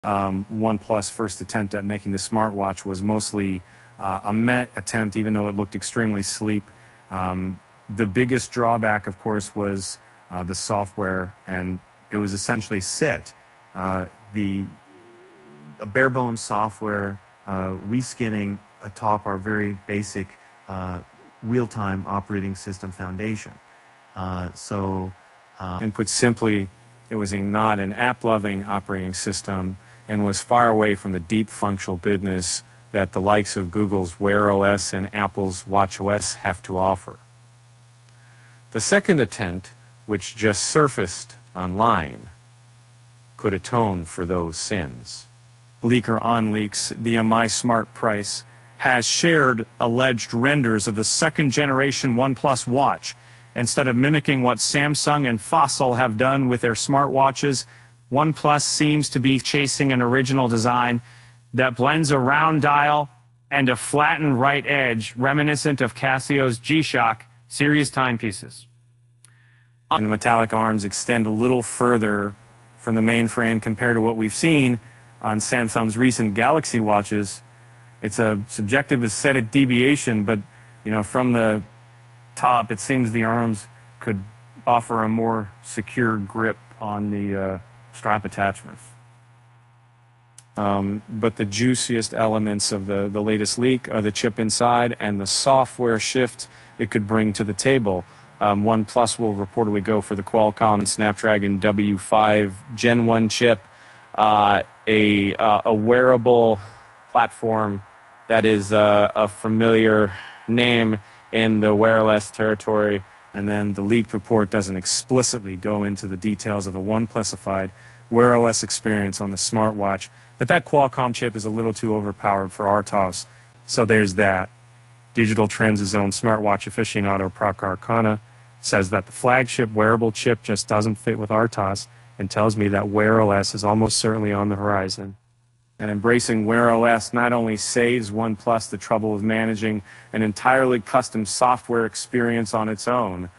OnePlus' first attempt at making the smartwatch was mostly a Met attempt, even though it looked extremely sleek. The biggest drawback, of course, was the software, and it was essentially SIT, a bare bones software reskinning atop our very basic real-time operating system foundation. And put simply, it was not an app-loving operating system and was far away from the deep functional business that the likes of Google's Wear OS and Apple's Watch OS have to offer. The second attempt, which just surfaced online, could atone for those sins. Leaker on Leaks via MySmartPrice has shared alleged renders of the second-generation OnePlus watch. Instead of mimicking what Samsung and Fossil have done with their smartwatches, OnePlus seems to be chasing an original design that blends a round dial and a flattened right edge reminiscent of Casio's G-Shock series timepieces. And the metallic arms extend a little further from the mainframe compared to what we've seen on Samsung's recent Galaxy watches. It's a subjective aesthetic deviation, but from the top, it seems the arms could offer a more secure grip on the strap attachments. But the juiciest elements of the latest leak are the chip inside and the software shift it could bring to the table. OnePlus will reportedly go for the Qualcomm Snapdragon W5 Gen 1 chip, a wearable platform that is a familiar name in the wearless territory, and then the leaked report doesn't explicitly go into the details of the OnePlusified Wear OS experience on the smartwatch, but that Qualcomm chip is a little too overpowered for RTOS, so there's that. Digital Trends' own smartwatch aficionado Proc Arcana says that the flagship wearable chip just doesn't fit with RTOS and tells me that Wear OS is almost certainly on the horizon. And embracing Wear OS not only saves OnePlus the trouble of managing an entirely custom software experience on its own,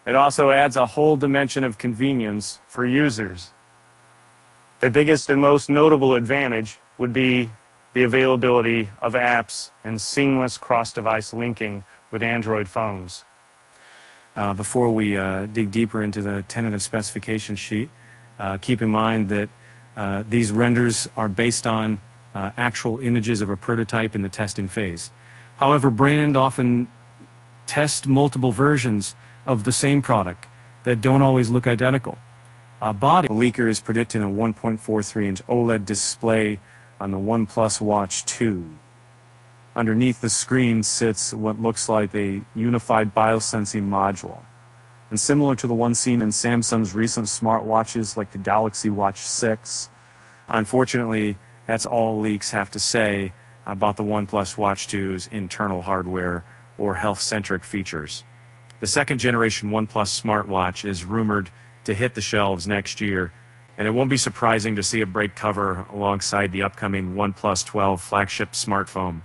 it also adds a whole dimension of convenience for users. The biggest and most notable advantage would be the availability of apps and seamless cross-device linking with Android phones. Before we dig deeper into the tentative specification sheet, keep in mind that these renders are based on actual images of a prototype in the testing phase. However, brand often test multiple versions of the same product that don't always look identical. Body leaker is predicting a 1.43-inch OLED display on the OnePlus Watch 2. Underneath the screen sits what looks like a unified biosensing module. And similar to the one seen in Samsung's recent smartwatches like the Galaxy Watch 6, unfortunately, that's all leaks have to say about the OnePlus Watch 2's internal hardware or health-centric features. The second-generation OnePlus smartwatch is rumored to hit the shelves next year, and it won't be surprising to see it break cover alongside the upcoming OnePlus 12 flagship smartphone.